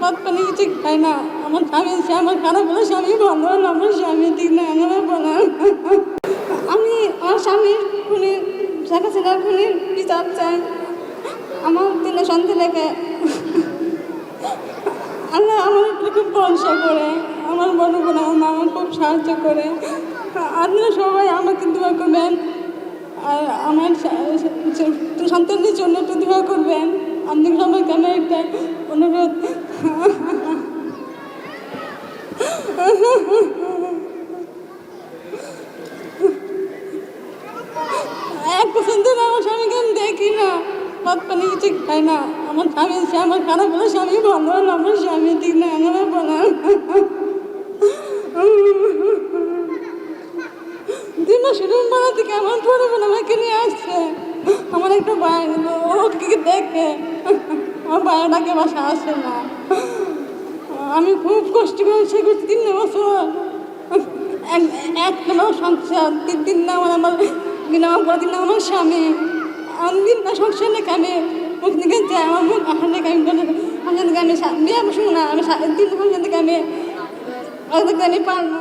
ভাত পানি কিছু খাই না। আমার স্বামী আমার খারাপ হলো, স্বামী ভালো হলো, আমার স্বামী ঠিক না আমার বলা। আমি আমার স্বামীর খুনি শেখ হাসিনার খুনির বিচার চাই। আমার দিনে সন্ধে লেগে আল্লাহ আমার উপরে খুব ভরসা করে, আমার বড় বোন আমার খুব সাহায্য করে। আপনারা সবাই আমাকে দোয়া করবেন, আর আমার সন্তানদের জন্য একটু দোয়া করবেন। আপনি সবাইকে আমার একটা অনুরোধ। এক পছন্দ আমার স্বামীকে আমি দেখি না, ভাত পানি কিছু খাই না। আমার স্বামী আমার খারাপ হলো, স্বামী ভালো হলো, আমার স্বামী ঠিক না আমার বলা। 2 মাস বেলা থেকে আমার বড় বোন আমাকে নিয়ে আসছে। আমার একটা ভাই ওকে দেখে আমার ভাইটাকে বাসা আসে না। আমি খুব কষ্ট করে সে করছি 3 বছর একটা সংসার। 3 না আমার পরে 3 আমার স্বামী। আমি 3 না সংসার লেখা আমি মুখ থেকে যাই, আমার মুখ আহার লেখা আমি সংসার থেকে আমি বিয়ে বসবো না। আমি 3 সংসার থেকে আমি পারবো।